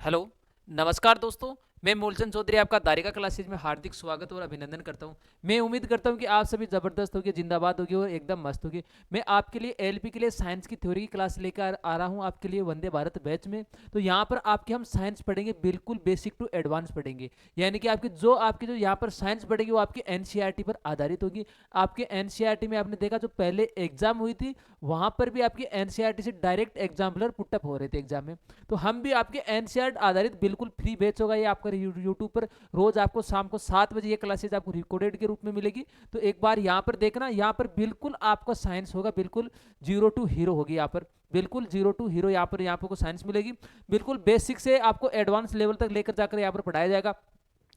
Hello, नमस्कार दोस्तों। मैं मूलचंद चौधरी आपका दारिका क्लासेज में हार्दिक स्वागत और अभिनंदन करता हूं। मैं उम्मीद करता हूं कि आप सभी ज़बरदस्त होंगे, जिंदाबाद होंगे और एकदम मस्त होंगे। मैं आपके लिए एलपी के लिए साइंस की थ्योरी की क्लास लेकर आ रहा हूं आपके लिए वंदे भारत बैच में। तो यहां पर आपके हम साइंस पढ़ेंगे, बिल्कुल बेसिक टू एडवांस पढ़ेंगे। यानी कि आपकी जो यहाँ पर साइंस पढ़ेगी वो आपकी एनसीईआरटी पर आधारित होगी। आपके एनसीईआरटी में आपने देखा जो पहले एग्जाम हुई थी, वहां पर भी आपकी एनसीईआरटी से डायरेक्ट एग्जाम्पलर पुटअप हो रहे थे एग्जाम में। तो हम भी आपके एनसीईआरटी आधारित बिल्कुल फ्री बैच होगा ये आपका यूट्यूब पर। रोज आपको शाम को 7 बजे ये क्लासेज आपको रिकॉर्डेड के रूप में मिलेगी। तो एक बार यहाँ पर देखना, यहाँ पर बिल्कुल आपका साइंस होगा, बिल्कुल जीरो टू हीरो होगी यहाँ पर। बिल्कुल जीरो टू हीरो यहाँ पर को साइंस मिलेगी। बिल्कुल बेसिक से आपको एडवांस लेवल तक लेकर जाकर यहाँ पर पढ़ाया जाएगा।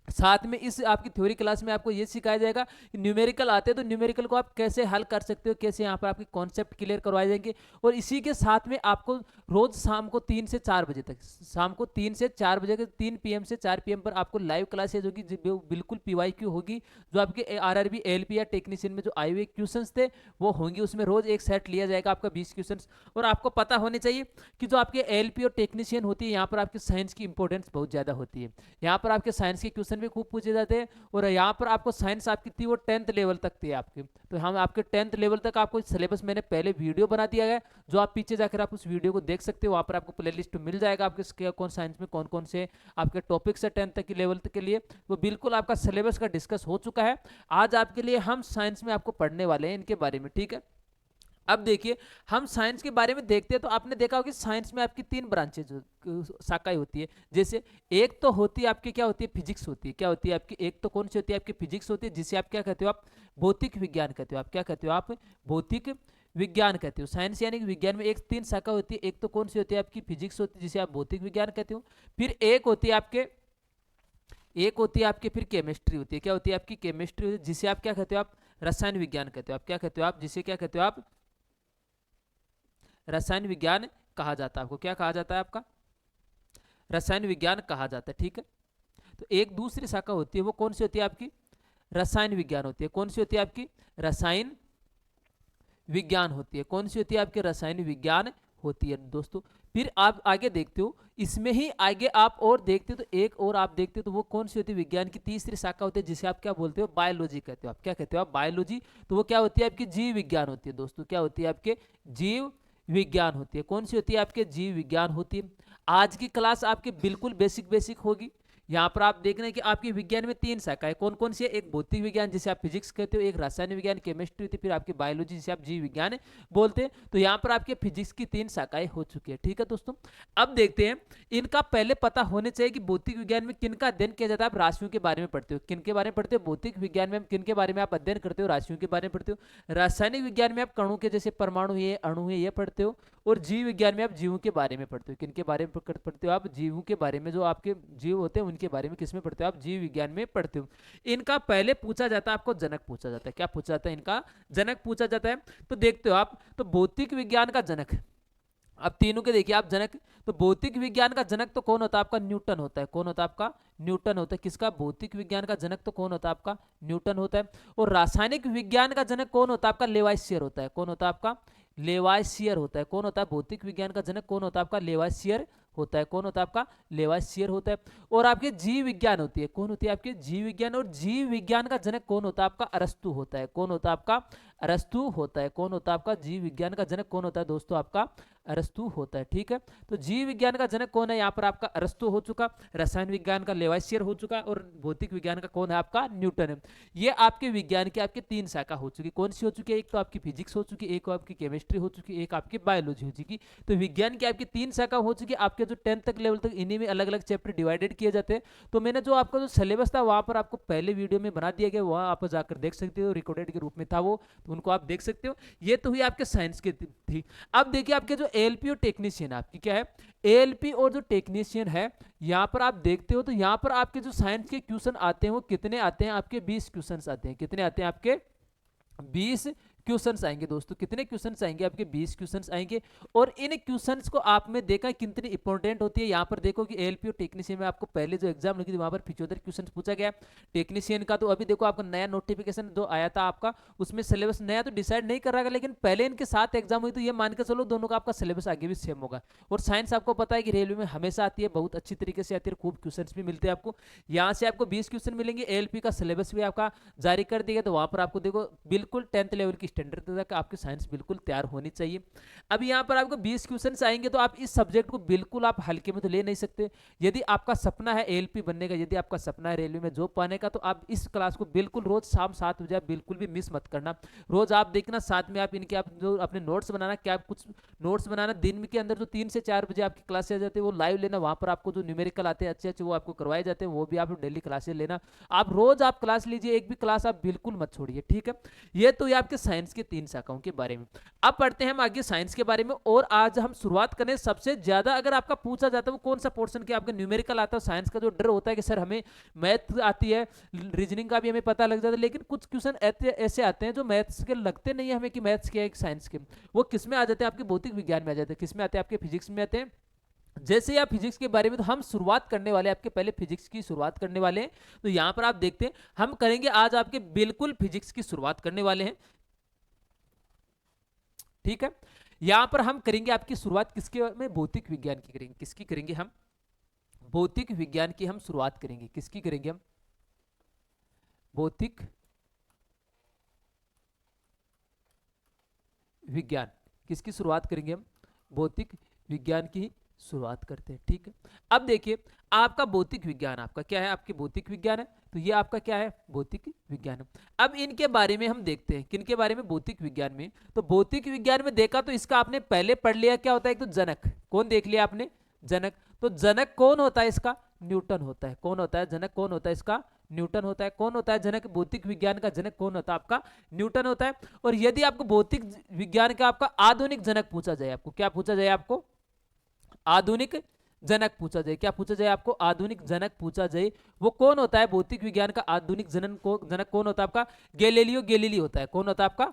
साथ में इस आपकी थ्योरी क्लास में आपको ये सिखाया जाएगा कि न्यूमेरिकल आते हैं तो न्यूमेरिकल को आप कैसे हल कर सकते हो, कैसे यहाँ पर आपके कॉन्सेप्ट क्लियर करवाए जाएंगे। और इसी के साथ में आपको रोज शाम को 3 से 4 बजे तक, शाम को 3 से 4 बजे के 3 PM से 4 PM पर आपको लाइव क्लासेज होगी, बिल्कुल PYQ होगी। जो आपके आरआरबी एलपी या टेक्नीशियन में जो आए हुए क्वेश्चन थे वो होंगे, उसमें रोज एक सेट लिया जाएगा आपका 20 क्वेश्चन। और आपको पता होने चाहिए कि जो आपके एलपी और टेक्नीशियन होती है, यहाँ पर आपके साइंस की इंपॉर्टेंस बहुत ज़्यादा होती है। यहाँ पर आपके साइंस के क्वेश्चन भी खूब पूछे जाते हैं। और यहाँ पर आपको साइंस आपकी थी वो 10th लेवल तक थी आपकी। तो हम आपके 10th लेवल तक आपको सिलेबस मैंने पहले वीडियो बना दिया है, जो आप पीछे जाकर आप उस वीडियो को देख सकते हो। वहाँ पर आपको प्लेलिस्ट मिल जाएगा आपके कौन साइंस में कौन कौन से आपके टॉपिक्स है 10th तक की लेवल तक के लिए। वो बिल्कुल आपका सिलेबस का डिस्कस हो चुका है। आज आपके लिए हम साइंस में आपको पढ़ने वाले हैं इनके बारे में, ठीक है। अब देखिए, हम साइंस के बारे में देखते हैं तो आपने देखा होगा कि साइंस में आपकी 3 ब्रांचेज शाखाएं होती है। जैसे एक तो होती है आपकी क्या होती है, फिजिक्स होती है। क्या होती है आपकी, एक तो कौन सी होती है आपकी फिजिक्स होती है, जिसे आप क्या कहते हो, आप भौतिक विज्ञान कहते हो। आप क्या कहते हो, आप भौतिक विज्ञान कहते हो। साइंस यानी कि विज्ञान में एक 3 शाखा होती है। एक तो कौन सी होती है आपकी फिजिक्स होती है, जिसे आप भौतिक विज्ञान कहते हो। फिर एक होती है आपके फिर केमिस्ट्री होती है। क्या होती है आपकी, केमिस्ट्री होती है, जिसे आप क्या कहते हो, आप रसायन विज्ञान कहते हो। आप क्या कहते हो, आप जिसे क्या कहते हो, आप रसायन विज्ञान कहा जाता है। आपको क्या कहा जाता है, आपका रसायन विज्ञान कहा जाता है, ठीक है। तो एक दूसरी शाखा होती है, वो कौन सी होती है आपकी, रसायन विज्ञान होती है। कौन सी होती है आपकी, रसायन विज्ञान होती है। कौन सी होती है आपके, रसायन विज्ञान होती है दोस्तों। फिर आप आगे देखते हो, इसमें ही आगे आप और देखते हो तो एक और आप देखते हो तो वो कौन सी होती है, विज्ञान की तीसरी शाखा होती है, जिसे आप क्या बोलते हो, बायोलॉजी कहते हो। आप क्या कहते हो, आप बायोलॉजी। तो वो क्या होती है आपकी, जीव विज्ञान होती है दोस्तों। क्या होती है आपके, जीव विज्ञान होती है। कौन सी होती है आपके, जीव विज्ञान होती है। आज की क्लास आपकी बिल्कुल बेसिक बेसिक होगी। यहाँ पर आप देख रहे हैं कि आपके विज्ञान में 3 शाखाएं कौन कौन सी है, एक भौतिक विज्ञान जिसे आप फिजिक्स कहते हो, एक रासायनिक विज्ञान केमिस्ट्री होती है, फिर आपकी बायोलॉजी जिसे आप जीव विज्ञान बोलते हैं। तो यहाँ पर आपके फिजिक्स की 3 शाखाएं हो चुकी है, ठीक है दोस्तों। अब देखते हैं, इनका पहले पता होने चाहिए कि भौतिक विज्ञान में किन का अध्ययन किया जाता है। आप राशियों के बारे में पढ़ते हो, किन के बारे में पढ़ते हो, भौतिक विज्ञान में किन के बारे में आप अध्ययन करते हो, राशियों के बारे में पढ़ते हो। रासायनिक विज्ञान में आप कणों के, जैसे परमाणु ये अणु है, ये पढ़ते हो। और जीव विज्ञान में आप जीवों के बारे में पढ़ते हो। किन के बारे में पढ़ते हो, आप जीवों के बारे में, जो आपके जीव होते हैं उनके बारे में किस में पढ़ते हो, आप जीव विज्ञान में पढ़ते हो। इनका पहले पूछा जाता है, आपको जनक पूछा जाता है। क्या पूछा जाता है, इनका जनक पूछा जाता है। तो देखते हो आप, तो भौतिक विज्ञान का जनक, अब तीनों के देखिए आप जनक। तो भौतिक विज्ञान का जनक तो कौन होता है आपका, न्यूटन होता है। कौन होता है आपका, न्यूटन होता है। किसका, भौतिक विज्ञान का जनक तो कौन होता है आपका, न्यूटन होता है। और रासायनिक विज्ञान का जनक कौन होता है आपका, लेवाइसियर होता है। कौन होता है आपका, लेवाइसियर होता है। कौन होता है, भौतिक विज्ञान का जनक कौन होता है आपका, लेवाइसियर होता है। कौन होता है आपका, लेवाइसियर होता है। और आपके जीव विज्ञान होती है, कौन होती है आपके, जीव विज्ञान। और जीव विज्ञान का जनक कौन होता है आपका, अरस्तु होता है। कौन होता है आपका, अरस्तु होता है। कौन होता है आपका, जीव विज्ञान का जनक कौन होता है दोस्तों, आपका अरस्तु होता है, ठीक है। तो जीव विज्ञान का जनक कौन है, यहाँ पर आपका अरस्तु हो चुका। रसायन विज्ञान का लेवाइसियर हो चुका। और भौतिक विज्ञान का कौन है आपका, न्यूटन है। ये आपके विज्ञान की आपके 3 शाखा हो चुकी। कौन सी हो चुकी है, एक तो आपकी फिजिक्स हो चुकी, एक आपकी केमिस्ट्री हो चुकी, एक आपकी बायोलॉजी हो चुकी। तो विज्ञान की आपकी 3 शाखा हो चुकी। आपके जो 10th तक लेवल तक इन्हीं में अलग अलग चैप्टर डिवाइडेड किए जाते हैं। तो मैंने जो आपका जो सिलेबस था वहाँ पर आपको पहले वीडियो में बना दिया गया, वहाँ आप जाकर देख सकते हो, रिकॉर्डेड के रूप में था वो, तो उनको आप देख सकते हो। ये तो हुई आपके साइंस की थी। अब देखिए आपके जो एएलपी और टेक्नीशियन आपकी क्या है, एएलपी और जो टेक्नीशियन है, यहाँ पर आप देखते हो तो यहाँ पर आपके जो साइंस के क्वेश्चन आते हैं वो कितने आते हैं आपके, 20 क्वेश्चन आते हैं। कितने आते हैं आपके, 20 क्वेश्चंस आएंगे दोस्तों। कितने क्वेश्चंस आएंगे आपके? 20 क्वेश्चंस आएंगे। और इन क्वेश्चंस को आप में देखा कितनी इंपॉर्टेंट होती है। यहाँ पर देखो कि एएलपी और टेक्नीशियन में आपको पहले जो एग्जाम लगी थी वहां पर 75 क्वेश्चन पूछा गया टेक्नीशियन का। तो अभी देखो आपका नया नोटिफिकेशन जो आया था आपका, उसमें सिलेबस नया तो डिसाइड नहीं कर रहा है, लेकिन पहले इनके साथ एग्जाम हुई तो ये मान के चलो दोनों का आपका सिलेबस आगे भी सेम होगा। और साइंस आपको पता है कि रेलवे में हमेशा आती है, बहुत अच्छी तरीके से आती है, खूब क्वेश्चन भी मिलते हैं आपको। यहाँ से आपको 20 क्वेश्चन मिलेंगे। एएलपी का सिलेबस भी आपका जारी कर दिया, तो वहां पर आपको देखो बिल्कुल 10th लेवल की स्टैंडर्ड तक आपकी साइंस बिल्कुल तैयार होनी चाहिए। अब यहाँ पर आपको 20 क्वेश्चन आएंगे, तो आप इस सब्जेक्ट को बिल्कुल आप हल्के में तो ले नहीं सकते। यदि आपका सपना है एएलपी बनने का, यदि आपका सपना है रेलवे में जॉब पाने का, तो आप इस क्लास को बिल्कुल रोज शाम 7 बजे आप बिल्कुल भी मिस मत करना। रोज आप देखना, साथ में आप इनके आप जो अपने नोट्स बनाना, क्या आप कुछ नोट्स बनाना दिन के अंदर जो 3 से 4 बजे आपकी क्लासेस आ जाती है वो लाइव लेना। वहां पर आपको जो न्यूमेरिकल आते हैं अच्छे अच्छे वो आपको करवाए जाते हैं, वो भी आप डेली क्लासेस लेना। आप रोज आप क्लास लीजिए, एक भी क्लास आप बिल्कुल मत छोड़िए, ठीक है। ये तो ये आपके साइंस के 3 शाखाओं के बारे में। अब पढ़ते हैं हम आगे साइंस के बारे में। और आज हम शुरुआत करें सबसे ज्यादा अगर आपका पूछा जाता है वो कौन सा पोर्शन के आपका न्यूमेरिकल आता है। साइंस का जो डर होता है कि सर हमें मैथ आती है, रीजनिंग का भी हमें पता लग जाता है, लेकिन कुछ क्वेश्चन ऐसे आते हैं जो मैथ्स के लगते नहीं है हमें कि मैथ्स के, एक साइंस के, वो किस में आ जाते हैं? आपके भौतिक विज्ञान में आ जाते हैं। किस में आते हैं? आपके फिजिक्स में आते हैं। जैसे ही आप फिजिक्स के बारे में, तो हम शुरुआत करने वाले आपके पहले फिजिक्स की शुरुआत करने वाले हैं। तो यहां पर आप देखते हैं हम करेंगे आज आपके बिल्कुल फिजिक्स की शुरुआत करने वाले हैं, ठीक है। यहां पर हम करेंगे आपकी शुरुआत किसके में? भौतिक विज्ञान की करेंगे। किसकी करेंगे हम? भौतिक विज्ञान की हम शुरुआत करेंगे। किसकी करेंगे हम? भौतिक विज्ञान। किसकी शुरुआत करेंगे हम? भौतिक विज्ञान की शुरुआत करते हैं, ठीक है। अब देखिए आपका भौतिक विज्ञान आपका क्या है? आपके भौतिक विज्ञान है, तो ये आपका क्या है? भौतिक विज्ञान है। अब इनके बारे में हम देखते हैं, किनके बारे में? भौतिक विज्ञान में। तो भौतिक विज्ञान में देखा तो इसका आपने पहले पढ़ लिया, क्या होता है? एक तो जनक, कौन देख लिया आपने? जनक। तो जनक कौन होता है इसका? न्यूटन होता है। कौन होता है जनक? कौन होता है इसका? न्यूटन होता है। कौन होता है जनक? भौतिक विज्ञान का जनक कौन होता है? आपका न्यूटन होता है। और यदि आपको भौतिक विज्ञान का आपका आधुनिक जनक पूछा जाए, आपको क्या पूछा जाए? आपको आधुनिक जनक पूछा जाए। क्या पूछा जाए आपको? आधुनिक जनक पूछा जाए। वो कौन होता है? भौतिक विज्ञान का आधुनिक जनक कौन होता है आपका? गैलीलियो गैलीली होता है। कौन होता है आपका?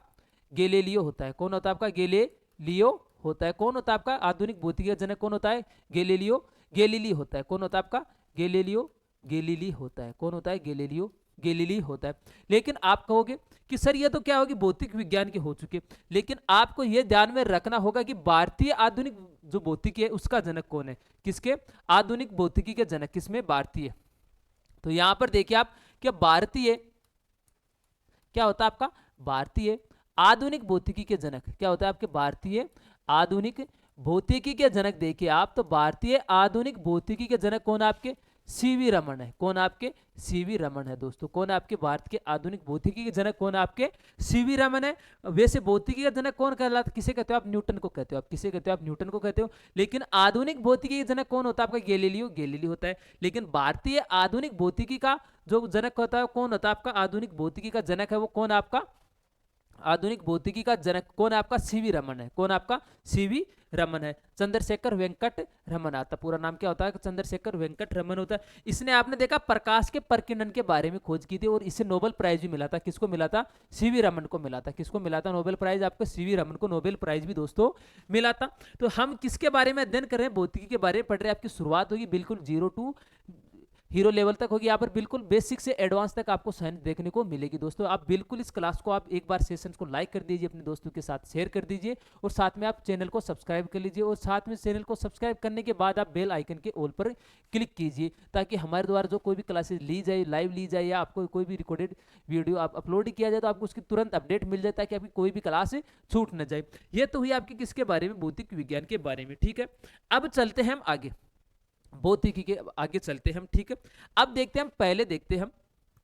गैलीलियो होता है। कौन होता है आपका? गैलीलियो होता है। कौन होता है आपका आधुनिक भौतिक जनक? कौन होता है? गैलीलियो गैलीली होता है। कौन होता है आपका? गैलीलियो गैलीली होता है। कौन होता है? गैलीलियो गैलीली होता है। लेकिन आप कहोगे कि सर ये तो क्या होगी, भौतिक विज्ञान के हो चुके, लेकिन आपको ये ध्यान में रखना होगा कि भारतीय आधुनिक जो भौतिकी है उसका जनक कौन है? किसके? आधुनिक भौतिकी के जनक किसमें? भारतीय। तो यहां पर देखिए आप, क्या भारतीय क्या होता है आपका? भारतीय आधुनिक भौतिकी के जनक क्या होता है आपके? भारतीय आधुनिक भौतिकी के जनक देखिए आप, तो भारतीय आधुनिक भौतिकी के जनक कौन है आपके? सीवी रमन है। कौन आपके? सीवी रमन है दोस्तों। कौन आपके भारत के आधुनिक भौतिकी के जनक? कौन आपके? सीवी रमन है। वैसे भौतिकी का जनक कौन कहलाता? किसे कहते हो आप? न्यूटन को कहते हो आप। किसे कहते हो आप? न्यूटन को कहते हो। लेकिन आधुनिक भौतिकी के जनक कौन होता है आपका? गैलीलियो गैलीली होता है। लेकिन भारतीय आधुनिक भौतिकी का जो जनक होता है कौन होता है आपका? आधुनिक भौतिकी का जनक है वो कौन आपका? आधुनिक भौतिकी का जनक कौन है आपका? सीवी रमन है। कौन आपका? सीवी रमन है। चंद्रशेखर वेंकट रमन आता, पूरा नाम क्या होता है? चंद्रशेखर वेंकट रमन होता है। इसने आपने देखा प्रकाश के प्रकीर्णन के बारे में खोज की थी और इसे नोबेल प्राइज भी मिला था। किसको मिला था? सीवी रमन को मिला था। किसको मिला था नोबेल प्राइज? आपको सीवी रमन को नोबेल प्राइज भी दोस्तों मिला था। तो हम किसके बारे में अध्ययन कर रहे हैं? भौतिकी के बारे में पढ़ रहे हैं। आपकी शुरुआत होगी बिल्कुल 0 टू हीरो लेवल तक होगी। यहाँ पर बिल्कुल बेसिक से एडवांस तक आपको साइंस देखने को मिलेगी दोस्तों। आप बिल्कुल इस क्लास को आप एक बार सेशन को लाइक कर दीजिए, अपने दोस्तों के साथ शेयर कर दीजिए और साथ में आप चैनल को सब्सक्राइब कर लीजिए। और साथ में चैनल को सब्सक्राइब करने के बाद आप बेल आइकन के ऑल पर क्लिक कीजिए, ताकि हमारे द्वारा जो कोई भी क्लासेस ली जाए, लाइव ली जाए या आपको कोई भी रिकॉर्डेड वीडियो आप अपलोड किया जाए तो आपको उसकी तुरंत अपडेट मिल जाए, ताकि आपकी कोई भी क्लास छूट न जाए। ये तो हुई आपकी किसके बारे में? भौतिक विज्ञान के बारे में, ठीक है। अब चलते हैं हम आगे, भौतिकी के आगे चलते हैं हम, ठीक है। अब देखते हैं हम, पहले देखते हैं हम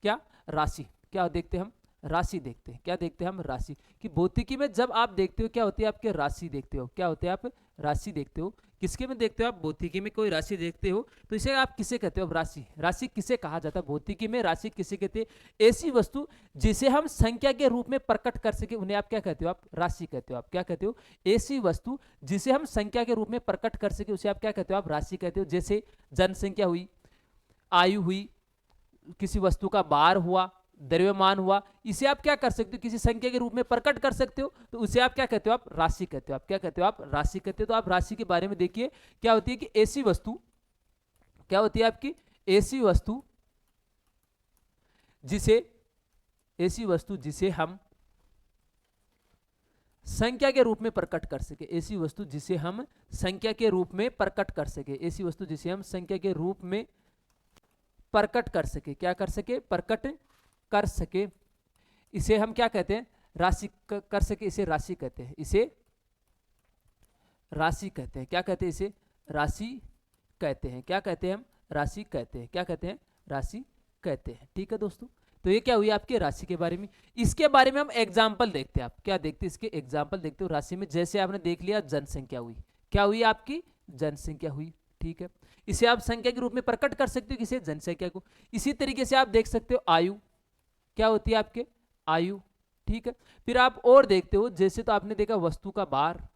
क्या? राशि। क्या देखते हैं हम? राशि देखते हैं। क्या देखते हैं हम? राशि। कि भौतिकी में जब आप देखते हो क्या होती है आपके? राशि देखते हो। क्या होते हैं आप? राशि देखते हो। किसके में देखते हो आप? भौतिकी में कोई राशि देखते हो तो इसे आप किसे कहते हो? राशि। राशि किसे कहा जाता है भौतिकी में? राशि किसे कहते हैं? ऐसी वस्तु जिसे हम संख्या के रूप में प्रकट कर सके उन्हें आप क्या कहते हो? आप राशि कहते हो। आप क्या कहते हो? ऐसी वस्तु जिसे हम संख्या के रूप में प्रकट कर सके उसे आप क्या कहते हो? आप राशि कहते हो। जैसे जनसंख्या हुई, आयु हुई, किसी वस्तु का भार हुआ, द्रव्यमान हुआ, इसे आप क्या कर सकते हो, किसी संख्या के रूप में प्रकट कर सकते हो, तो उसे आप क्या कहते हो, आप राशि कहते हो। आप क्या कहते हो, आप राशि कहते हो। तो आप राशि के बारे में देखिए क्या होती है कि ऐसी वस्तु, क्या होती है आपकी ऐसी वस्तु जिसे हम संख्या के रूप में प्रकट कर सके, ऐसी वस्तु जिसे हम संख्या के रूप में प्रकट कर सके, ऐसी वस्तु जिसे हम संख्या के रूप में प्रकट कर सके, क्या कर सके, प्रकट कर सके, इसे हम क्या कहते हैं, राशि कर सके, इसे राशि कहते हैं, इसे राशि कहते हैं। क्या कहते हैं, इसे राशि कहते हैं। क्या कहते हैं हम, राशि कहते हैं। क्या कहते हैं, राशि कहते हैं। ठीक है दोस्तों, तो ये क्या हुई आपके राशि के बारे में। इसके बारे में हम एग्जाम्पल देखते हैं। आप क्या देखते हैं, इसके एग्जाम्पल देखते हो राशि में। जैसे आपने देख लिया जनसंख्या हुई, क्या हुई आपकी, जनसंख्या हुई। ठीक है, इसे आप संख्या के रूप में प्रकट कर सकते हो, किसे, जनसंख्या को। इसी तरीके से आप देख सकते हो आयु, क्या होती है आपके, आयु। ठीक है, फिर आप और देखते हो, जैसे तो आपने देखा वस्तु का भार,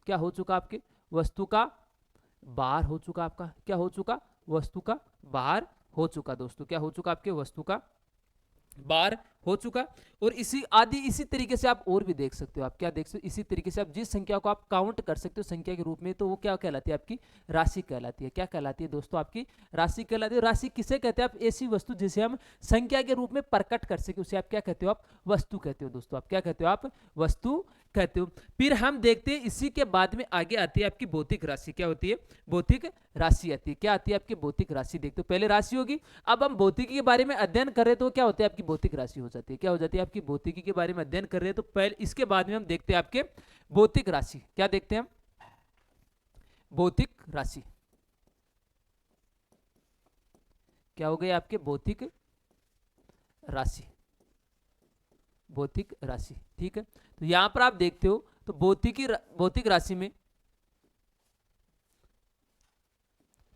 क्या हो चुका आपके, वस्तु का भार हो चुका आपका, क्या हो चुका, वस्तु का भार हो चुका दोस्तों, क्या हो चुका आपके, वस्तु का बार हो चुका। और इसी तरीके से आप और भी देख सकते हो। आप क्या देख सकते हो, इसी तरीके से आप जिस संख्या को आप काउंट कर सकते हो संख्या के रूप में, तो वो क्या कहलाती है, आपकी राशि कहलाती है। क्या कहलाती है दोस्तों, आपकी राशि कहलाती है। राशि किसे कहते हैं, आप ऐसी वस्तु जिसे हम संख्या के रूप में प्रकट कर सके, उसे आप क्या कहते हो, आप वस्तु कहते हो दोस्तों। आप क्या कहते हो, आप वस्तु कहते हो। फिर हम देखते हैं इसी के बाद में आगे आती है आपकी भौतिक राशि। क्या होती है, भौतिक राशि आती है। क्या आती है आपकी भौतिक राशि, देखते हो पहले राशि होगी, अब हम भौतिकी के बारे में अध्ययन कर रहे हैं, तो क्या होता है, आपकी भौतिक राशि हो जाती है। क्या हो जाती है, आपकी भौतिकी के बारे में अध्ययन कर रहे हैं, तो पहले इसके बाद में हम देखते हैं आपके भौतिक राशि। क्या देखते हैं हम, भौतिक राशि। क्या हो गई आपके, भौतिक राशि, भौतिक राशि। ठीक है, तो यहां पर आप देखते हो, तो भौतिक राशि में,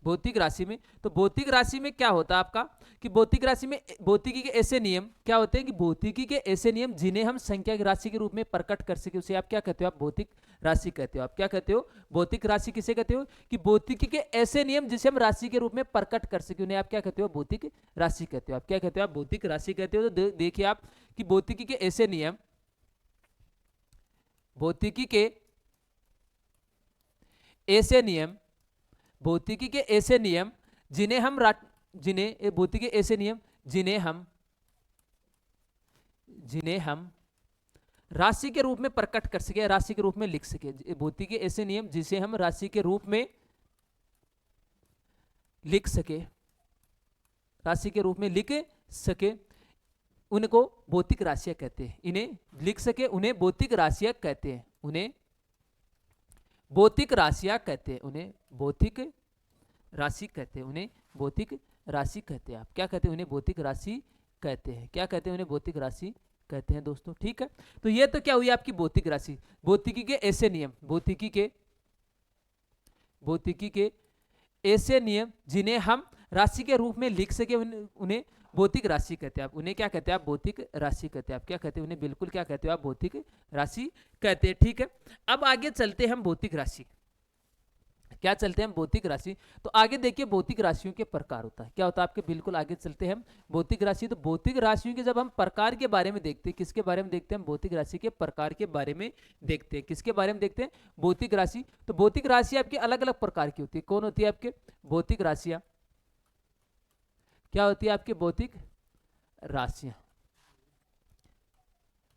भौतिक राशि में, तो भौतिक राशि में क्या होता है आपका, कि भौतिक राशि में भौतिकी के ऐसे नियम क्या होते हैं, कि भौतिकी के ऐसे नियम जिन्हें हम संख्या की राशि के रूप में प्रकट कर सके, उसे आप क्या कहते हो, आप भौतिक राशि कहते हो। आप क्या कहते हो, भौतिक राशि किसे कहते हो, कि भौतिकी के ऐसे नियम जिसे हम राशि के रूप में प्रकट कर सके, उन्हें आप क्या कहते हो, भौतिक राशि कहते हो। आप क्या कहते हो, आप भौतिक राशि कहते हो। तो देखिए आप कि भौतिकी के ऐसे नियम, भौतिकी के ऐसे नियम, भौतिकी के ऐसे नियम जिन्हें हम भौतिकी के ऐसे नियम जिन्हें हम राशि के रूप में प्रकट कर सके, राशि के रूप में लिख सके। भौतिकी के ऐसे नियम जिसे हम राशि के रूप में लिख सके, राशि के रूप में लिख सके, उनको भौतिक राशियां कहते हैं। इन्हें लिख सके, उन्हें भौतिक राशियां कहते हैं। उन्हें भौतिक राशियां कहते हैं, उन्हें भौतिक राशि कहते हैं, उन्हें भौतिक राशि कहते हैं। आप क्या कहते हैं, उन्हें भौतिक राशि कहते हैं। क्या कहते हैं, उन्हें भौतिक राशि कहते हैं दोस्तों। ठीक है, तो ये तो क्या हुई आपकी भौतिक राशि। भौतिकी के ऐसे नियम, भौतिकी के ऐसे नियम जिन्हें हम राशि के रूप में लिख सके, उन्हें भौतिक राशि कहते हैं। आप उन्हें क्या कहते हैं, आप भौतिक राशि कहते हैं। आप क्या कहते हैं, उन्हें बिल्कुल क्या कहते हो, आप भौतिक राशि कहते हैं। ठीक है, अब आगे चलते हैं हम भौतिक राशि। क्या चलते हैं हम, भौतिक राशि। तो आगे देखिए भौतिक राशियों के प्रकार होता है, क्या होता है आपके, बिल्कुल आगे चलते हैं हम भौतिक राशि। तो भौतिक राशियों के जब हम प्रकार के बारे में देखते हैं, किसके बारे में देखते हैं हम, भौतिक राशि के प्रकार के बारे में देखते हैं। किसके बारे में देखते हैं, भौतिक राशि। तो भौतिक राशि आपकी अलग अलग प्रकार की होती है। कौन होती है आपके भौतिक राशियां, क्या होती है आपके भौतिक राशियां।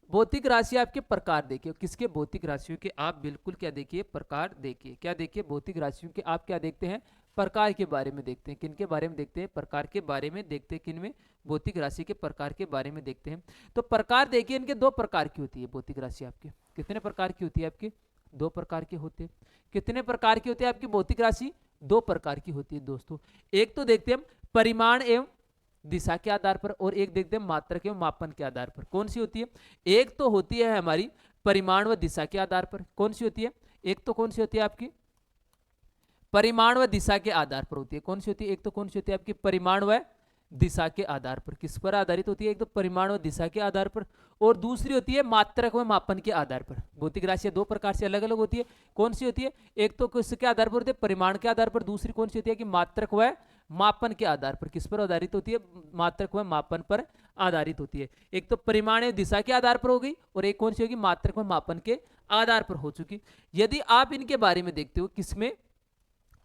भौतिक राशि आपके प्रकार देखिए, किसके, भौतिक राशियों के आप बिल्कुल क्या देखिए, प्रकार देखिए। क्या देखिए, भौतिक राशियों के आप क्या देखते हैं, प्रकार के बारे में देखते हैं। किनके बारे में देखते हैं, प्रकार के बारे में देखते हैं। किनमें, भौतिक राशि के प्रकार के बारे में देखते हैं। तो प्रकार देखिए, इनके दो प्रकार की होती है भौतिक राशि आपकी। कितने प्रकार की होती है आपकी, दो प्रकार की होते हैं। कितने प्रकार की होती है आपकी भौतिक राशि, दो प्रकार की होती है दोस्तों। एक तो देखते हैं हम परिमाण एवं दिशा के आधार पर, और एक देखते हैं मात्रक एवं मापन के आधार पर। कौन सी होती है, एक तो होती है हमारी परिमाण व दिशा के आधार पर। कौन सी होती है, एक तो कौन सी होती है आपकी परिमाण व दिशा के आधार पर होती है। कौन सी होती है, एक तो कौन सी होती है आपकी परिमाण व दिशा के आधार पर। किस पर आधारित होती है, एक तो परिमाण व दिशा के आधार पर, और दूसरी होती है मात्रक व मापन के आधार पर। भौतिक राशियां दो प्रकार से अलग अलग होती है। कौन सी होती है, एक तो किसके आधार पर होती है, परिमाण के आधार पर, दूसरी कौन सी होती है कि मात्रक व मापन के आधार पर। किस पर आधारित होती है? मात्रक व मापन पर आधारित होती है। एक तो परिमाण एवं दिशा के आधार पर हो गई, और एक कौन सी होगी? मात्रक व मापन के आधार पर हो चुकी। यदि आप इनके बारे में देखते हो, किसमें?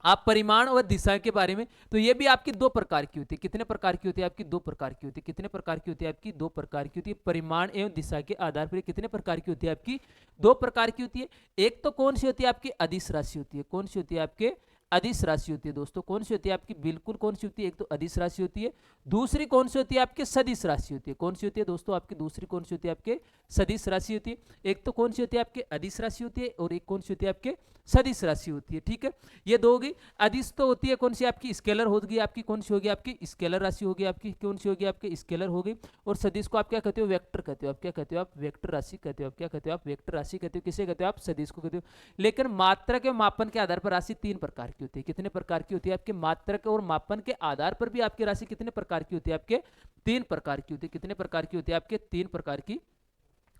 आप परिमाण और दिशा के बारे में, तो ये भी आपकी दो प्रकार की होती है। कितने प्रकार की होती है? आपकी दो प्रकार की होती है। कितने प्रकार की होती है? आपकी दो प्रकार की होती है। परिमाण एवं दिशा के आधार पर कितने प्रकार की होती है? आपकी दो प्रकार की होती है। एक तो कौन सी होती है? आपकी अदिश राशि होती है। कौन सी होती है? आपके अदिश राशि होती है दोस्तों। कौन सी होती है? आपकी बिल्कुल कौन सी होती है? एक तो अदिश राशि होती है, दूसरी कौन सी होती है? आपके सदिश राशि होती है। कौन सी होती है दोस्तों? आपकी दूसरी कौन सी होती है? आपके सदिश राशि होती है। एक तो कौन सी होती है? आपके अदिश राशि होती है, और एक कौन सी होती है? आपके सदिश राशि होती है। ठीक है, ये दो होगी। अदिश तो होती है कौन सी? आपकी स्केलर होगी। आपकी कौन सी होगी? आपकी स्केलर राशि होगी। आपकी कौन सी होगी? आपकी स्केलर होगी। और सदिश को आप क्या कहते हो? वेक्टर कहते हो। आप क्या कहते हो? आप वेक्टर राशि कहते हो। आप क्या कहते हो? आप वेक्टर राशि कहते हो। किसे कहते हो? आप सदिश को कहते हो। लेकिन मात्रक एवं मापन के आधार पर राशि तीन प्रकार की होती है। कितने प्रकार की होती है? आपके मात्रक और मापन के आधार पर भी आपकी राशि कितने प्रकार की होती है? आपके तीन प्रकार की होती है। कितने प्रकार की होती है? आपके तीन प्रकार की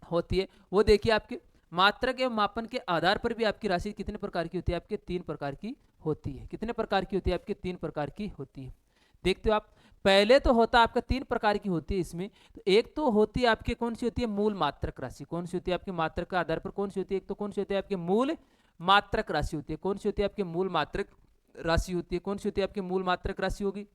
होती है। वो देखिए, आपके मात्रक एवं मापन के आधार पर भी आपकी राशि कितने प्रकार की होती है? आपके तीन प्रकार की होती है। कितने प्रकार की होती है? आपके तीन प्रकार की होती है। देखते हो आप, पहले तो होता आपका तीन प्रकार की होती है इसमें। तो एक तो होती है आपके कौन सी होती है? मूल मात्रक राशि। कौन सी होती है? आपके मात्रक के आधार पर कौन सी होती है? एक तो कौन सी होती है? आपके मूल मात्रक राशि होती है। कौन सी होती है? आपके मूल मात्रक राशि होती है। कौन सी होती है? आपकी मूल मात्रक राशि होगी।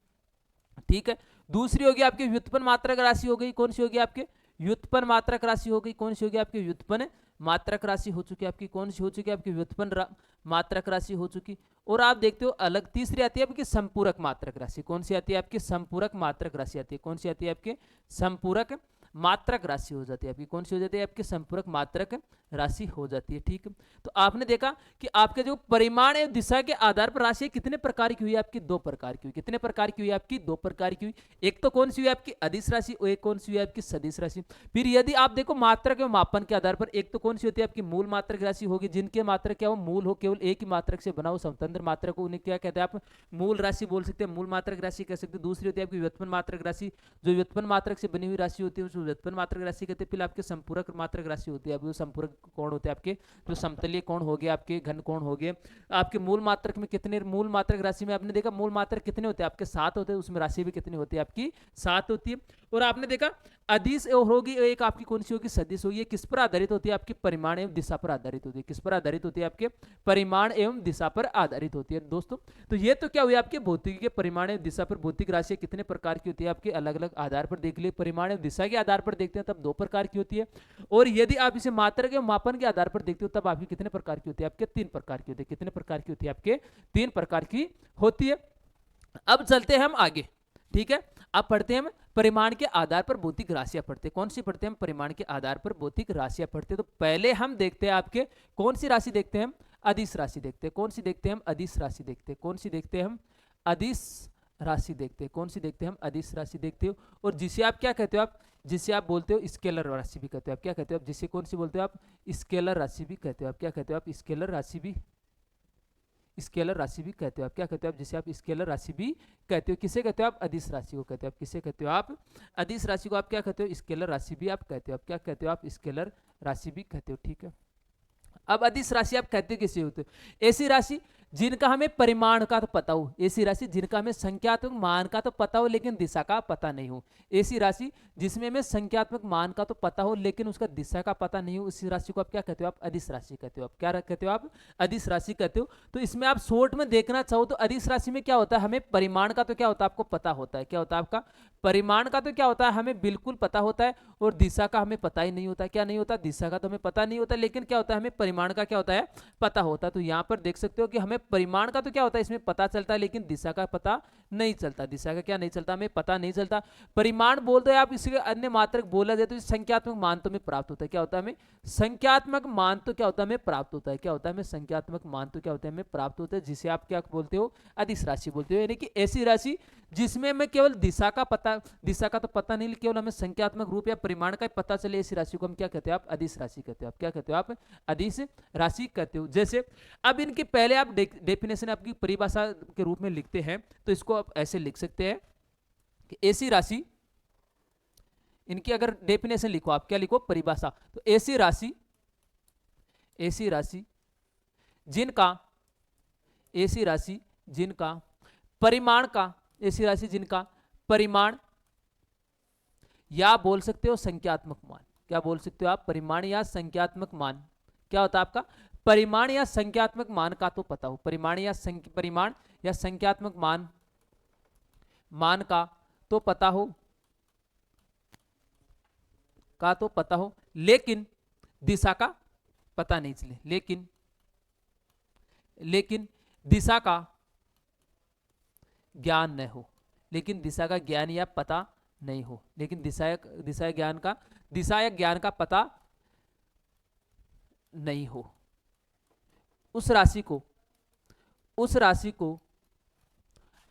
ठीक है, दूसरी होगी आपकी व्युत्पन्न मात्रक राशि हो गई। कौन सी होगी? आपके व्युत्पन्न मात्रक राशि हो गई। कौन सी होगी? आपकी व्युत्पन्न मात्रक राशि हो चुकी है। आपकी कौन सी हो चुकी है? आपकी व्युत्पन्न मात्रक राशि हो चुकी। और आप देखते हो अलग तीसरी आती है आपकी संपूरक मात्रक राशि। कौन सी आती है? आपकी संपूरक मात्रक राशि आती है। कौन सी आती है? आपके संपूरक मात्रक राशि हो जाती है। आपकी कौन सी हो जाती है? आपकी संपूरक मात्रक राशि हो जाती है। ठीक है, तो आपने देखा कि आपके जो परिमाण एवं दिशा के आधार पर राशि कितने प्रकार की हुई? आपकी दो प्रकार की हुई। कितने प्रकार की हुई? आपकी दो प्रकार की हुई। एक तो कौन सी हुई? आपकी अदिश राशि, और एक कौन सी हुई? आपकी सदिश राशि। फिर यदि आप देखो मात्रक एवं मापन के आधार पर, एक तो कौन सी होती है? आपकी मूल मात्रक राशि होगी, जिनके मात्रक क्या हो? मूल हो, केवल एक ही मात्रक से बना हो स्वतंत्र मात्रक को, उन्हें क्या कहते हैं? आप मूल राशि बोल सकते हैं, मूल मात्रक राशि कह सकते हैं। दूसरी होती है आपकी व्युत्पन्न मात्रक राशि, जो व्युत्पन्न मात्रक से बनी हुई राशि होती है उसको व्युत्पन्न मात्रक राशि कहते हैं। फिर आपके संपूरक मात्रक राशि होती है। अब संपूरक कोण होते हैं आपके, जो समतलीय कोण हो गए, आपके घन कोण हो गए। आपके मूल मात्रक में कितने? मूल मात्रक राशि में आपने देखा मूल मात्रक कितने होते हैं? आपके 7 होते हैं। उसमें राशि भी कितनी होती है? आपकी 7 होती है। और आपने देखा अदिश होगी, एक आपकी कौन सी होगी? सदिश होगी। किस पर आधारित होती है? आपकी परिमाण एवं दिशा पर आधारित होती है। किस पर आधारित होती है? आपके परिमाण एवं दिशा पर आधारित होती है दोस्तों। तो ये तो क्या हुई? आपके भौतिकी के परिमाण एवं दिशा पर भौतिक राशि कितने प्रकार की होती है? आपके अलग अलग आधार पर देख लिए। परिमाण एवं दिशा के आधार पर देखते हैं तब दो प्रकार की होती है, और यदि आप इसे मात्रक एवं मापन के आधार पर देखते हो तब आपकी कितने प्रकार की होती है? आपके तीन प्रकार की होती है। कितने प्रकार की होती है? आपके तीन प्रकार की होती है। अब चलते हैं हम आगे। ठीक है, अब पढ़ते हैं हम परिमाण के आधार पर भौतिक राशियां पढ़ते हैं। कौन सी पढ़ते हैं हम? परिमाण के आधार पर भौतिक राशियां पढ़ते हैं। तो पहले हम देखते हैं आपके कौन सी राशि देखते हैं? हम अदिश राशि देखते हैं। कौन सी देखते हैं? हम अदिश राशि देखते हैं। कौन सी देखते हैं? हम अदिश राशि देखते हैं। कौन सी देखते हैं? हम अदिश राशि देखते हो। और जिसे आप क्या कहते हो? आप जिसे आप बोलते हो स्केलर राशि भी कहते हो। आप क्या कहते हो? आप जिसे कौन सी बोलते हो? आप स्केलर राशि भी कहते हो। आप क्या कहते हो? आप स्केलर राशि भी, स्केलर राशि भी कहते हो। आप क्या कहते हो? आप जिसे आप स्केलर राशि भी कहते हो। किसे कहते हो? आप अदिश राशि को कहते हो। आप किसे कहते हो? आप अदिश राशि को आप क्या कहते हो? स्केलर राशि भी आप कहते हो। आप क्या कहते हो? आप स्केलर राशि भी कहते हो। ठीक है, अब अदिश राशि आप कहते किसे होते हो? ऐसी राशि जिनका हमें परिमाण का तो पता हो, ऐसी राशि जिनका हमें संख्यात्मक मान का तो पता हो लेकिन दिशा का पता नहीं हो। ऐसी राशि जिसमें हमें संख्यात्मक मान का तो पता हो लेकिन उसका दिशा का पता नहीं हो, इसी राशि को आप क्या कहते हो? आप अदिश राशि कहते हो। आप क्या कहते हो? आप अदिश राशि कहते हो। तो इसमें आप शॉर्ट में देखना चाहो तो अदिश राशि में क्या होता है? हमें परिमाण का तो क्या होता है? आपको पता होता है। क्या होता है आपका? परिमाण का तो क्या होता है? हमें बिल्कुल पता होता है, और दिशा का हमें पता ही नहीं होता। क्या नहीं होता? दिशा का तो हमें पता नहीं होता, लेकिन क्या होता है? हमें परिमाण का क्या होता है? पता होता है। तो यहाँ पर देख सकते हो कि हमें परिमाण का तो क्या होता है? इसमें पता चलता है, लेकिन दिशा का पता नहीं चलता। दिशा का क्या नहीं चलता? हमें पता नहीं चलता। परिमाण बोल दो आप, इसके अन्य मात्रक बोला जाए तो संख्यात्मक मान तो हमें प्राप्त होता है। क्या होता है? हमें संख्यात्मक मान तो क्या होता है? हमें प्राप्त होता है। क्या होता है? हमें संख्यात्मक मान तो क्या होता है? हमें प्राप्त होता है, जिसे आप क्या बोलते हो? अदिश राशि बोलते हो। यानी कि ऐसी राशि जिसमें हमें केवल दिशा का पता, दिशा का तो पता नहीं, केवल हमें संख्यात्मक रूप या परिमाण का पता चले, ऐसी राशि को हम क्या कहते हैं? आप अदिश राशि कहते हो। आप क्या कहते हो? आप अदिश राशि कहते हो। जैसे अब इनके पहले आप डेफिनेशन आपकी परिभाषा के रूप में लिखते हैं, तो इसको आप ऐसे लिख सकते हैं कि ऐसी राशि, इनकी अगर डेफिनेशन लिखो, आप क्या लिखो? परिभाषा। तो ऐसी राशि, ऐसी राशि जिनका, ऐसी राशि जिनका परिमाण का, ऐसी राशि जिनका परिमाण या बोल सकते हो संख्यात्मक मान, क्या बोल सकते हो आप, परिमाण या संख्यात्मक मान, क्या होता है आपका, परिमाण या संख्यात्मक मान का तो पता हो, परिमाण या संख्यात्मक मान का तो पता हो, लेकिन दिशा का पता नहीं चले, लेकिन दिशा का ज्ञान न हो, लेकिन दिशा का ज्ञान या पता नहीं हो, लेकिन दिशा या ज्ञान का पता नहीं हो, उस राशि को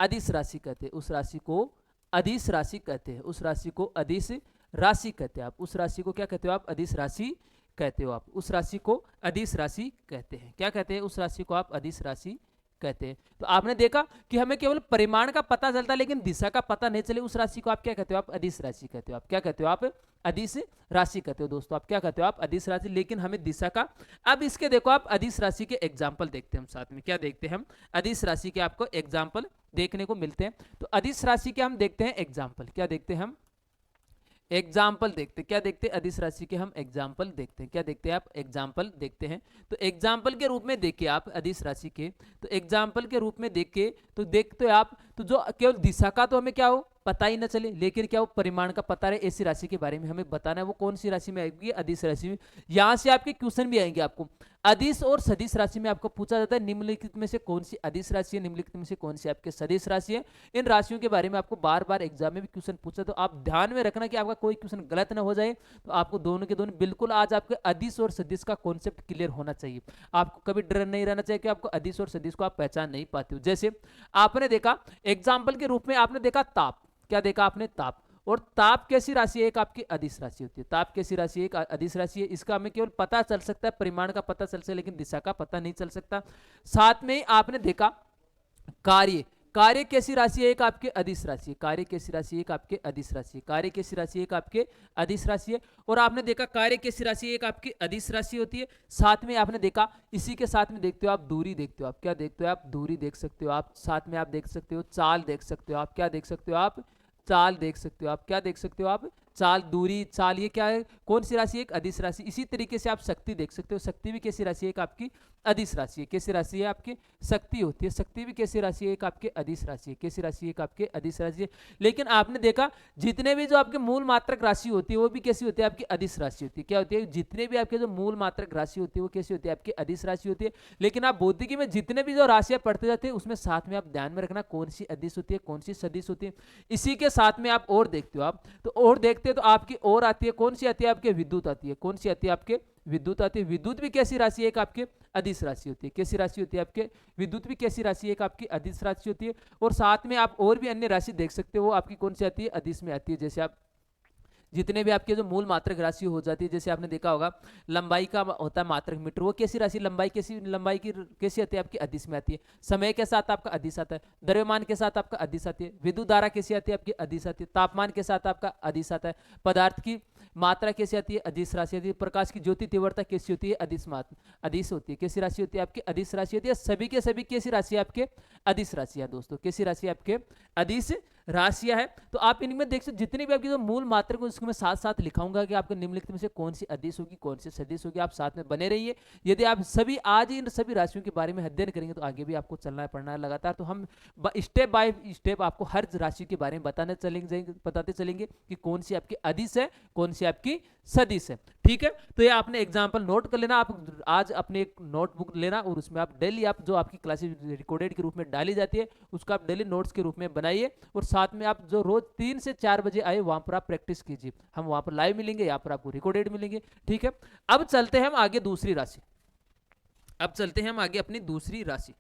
अदिश राशि कहते हैं, उस राशि को अदिश राशि कहते हैं, उस राशि को अदिश राशि कहते हैं आप, उस राशि को क्या कहते हो आप, अदिश राशि कहते हो आप, उस राशि को अदिश राशि कहते हैं, क्या कहते हैं, उस राशि को आप अदिश राशि कहते हैं। तो आपने देखा कि हमें केवल परिमाण का पता चलता लेकिन दिशा का पता नहीं चले, उस राशि को आप क्या कहते हो, आप अदिश राशि कहते हो, आप क्या कहते हो, आप अदिश राशि कहते हो दोस्तों, आप क्या कहते हो, आप अदिश राशि, लेकिन हमें दिशा का। अब इसके देखो आप अदिश राशि के एग्जाम्पल देखते हैं हम साथ में, क्या देखते हैं हम, अदिश राशि के आपको एग्जाम्पल देखने को मिलते हैं। तो अदिश राशि के हम देखते हैं एग्जाम्पल, क्या देखते हैं हम, एग्जाम्पल देखते, क्या देखते हैं, अदिश राशि के हम एग्जाम्पल देखते हैं, क्या देखते हैं आप, एग्जाम्पल देखते हैं। तो एग्जाम्पल के रूप में देखिए आप अदिश राशि के, तो एग्जाम्पल के रूप में देखिए तो देखते हो आप, तो जो केवल दिशा का तो हमें क्या हो पता ही ना चले, लेकिन क्या वो परिमाण का पता रहे, ऐसी राशि के बारे में हमें बताना है, वो कौन सी राशि में आएगी, अदिश राशि में। यहां से आपके क्वेश्चन भी आएंगे आपको, अदिश और सदिश राशि में आपको पूछा जाता है निम्नलिखित में से कौन सी अदिश राशि है, निम्नलिखित में से कौन सी आपके सदिश राशि है। इन राशियों के बारे में आपको बार बार एग्जाम में भी क्वेश्चन पूछा, तो आप ध्यान में रखना कि आपका कोई क्वेश्चन गलत ना हो जाए। तो आपको दोनों के दोनों बिल्कुल आज आपके अदिश और सदिश का कॉन्सेप्ट क्लियर होना चाहिए, आपको कभी डर नहीं रहना चाहिए कि आपको अदिश और सदिश को आप पहचान नहीं पाते हो। जैसे आपने देखा एग्जाम्पल के रूप में, आपने देखा ताप, क्या देखा आपने, ताप, और ताप कैसी राशि है, एक आपकी अदिश राशि होती है, ताप कैसी राशि है, एक अदिश राशि है, इसका हमें केवल पता चल सकता है, परिमाण का पता चल सकता है लेकिन दिशा का पता नहीं चल सकता। साथ में आपने देखा कार्य, कार्य कैसी राशि है, एक आपके अदिश राशि है, कार्य कैसी राशि है, एक आपके अदिश राशि है, कार्य कैसी राशि है, एक आपके अदिश राशि है। और आपने देखा कार्य कैसी राशि है, एक आपकी अदिश राशि होती है। साथ में आपने देखा इसी के साथ में देखते हो आप दूरी देखते हो, आप क्या देखते हो, आप दूरी देख सकते हो, आप साथ में आप देख सकते हो चाल देख सकते हो, आप क्या देख सकते हो, आप चाल देख सकते हो, आप क्या देख सकते हो, आप चाल, दूरी, चाल, ये क्या है, कौन सी राशि है, एक अदिश राशि। इसी तरीके से आप शक्ति देख सकते हो, शक्ति भी कैसी राशि है, एक आपकी अदिश राशि है, कैसी राशि है, आपकी शक्ति होती है, शक्ति भी कैसी राशि है, एक आपके अदिश राशि है, कैसी राशि है, एक आपके अदिश राशि है। लेकिन आपने देखा जितने भी जो आपके मूल मात्रक राशि होती है वो भी कैसी होती है, आपकी अदिश राशि होती है, क्या होती है, जितने भी आपके जो मूल मात्रक राशि होती है वो कैसी होती है, आपकी अदिश राशि होती है। लेकिन आप भौतिकी में जितने भी जो राशियां पढ़ते जाते हैं उसमें साथ में आप ध्यान में रखना कौन सी अदिश होती है, कौन सी सदिश होती है। इसी के साथ में आप और देखते हो, आप तो और देखते हैं तो आपकी और आती है, कौन सी आती है, आपके विद्युत आती है, कौन सी आती है, आपके विद्युत आती है। विद्युत भी कैसी राशि है, एक आपके अदिश राशि होती है, कैसी राशि होती है, आपके विद्युत भी कैसी राशि है, एक आपकी अदिश राशि होती है। और साथ में आप और भी अन्य राशि देख सकते हो, वो आपकी कौन सी आती है, अदिश में आती है। जैसे आप जितने भी आपके जो मूल मात्रक राशि हो जाती है, जैसे आपने देखा होगा लंबाई का होता है मात्रक मीटर, वो कैसी राशि, लंबाई की कैसी आती है, आपकी अदिश में आती है। समय के साथ आपका अदिश आता है, द्रव्यमान के साथ आपका अदिश आती है, विद्युत धारा कैसी आती है, आपकी अदिश आती है, तापमान के साथ आपका अदिश आता है, पदार्थ की मात्रा कैसी आती है, अदिश राशि आती है, प्रकाश की ज्योति तीव्रता कैसी होती है, अदिश होती है, कैसी राशि होती है, आपकी अदिश राशि होती है। सभी के सभी कैसी राशि है, आपके अदिश राशि है दोस्तों, कैसी राशि है, आपके अदिश राशियां है। तो आप इनमें देख सकते जितने भी आपकी जो मूल मात्रक उसको मैं साथ साथ लिखाऊंगा कि आपको निम्नलिखित में से कौन सी अदिश होगी, कौन सी सदिश होगी। आप साथ में बने रहिए। यदि आप सभी आज ही इन सभी राशियों के बारे में अध्ययन करेंगे तो आगे भी आपको चलना है, पढ़ना है लगातार। तो हम स्टेप बाय स्टेप आपको हर राशि के बारे में बताते चलेंगे कि कौन सी आपकी अदिश है, कौन सी आपकी सदिश है। ठीक है, तो ये आपने एग्जाम्पल नोट कर लेना। आप आज अपने एक नोटबुक लेना और उसमें आप डेली आप जो आपकी क्लासेस रिकॉर्डेड के रूप में डाली जाती है उसको आप डेली नोट्स के रूप में बनाइए। और साथ में आप जो रोज 3 से 4 बजे आए वहां पर आप प्रैक्टिस कीजिए। हम वहां पर लाइव मिलेंगे, यहाँ पर आपको रिकॉर्डेड मिलेंगे। ठीक है, अब चलते हैं हम आगे दूसरी राशि। अब चलते हैं हम आगे अपनी दूसरी राशि।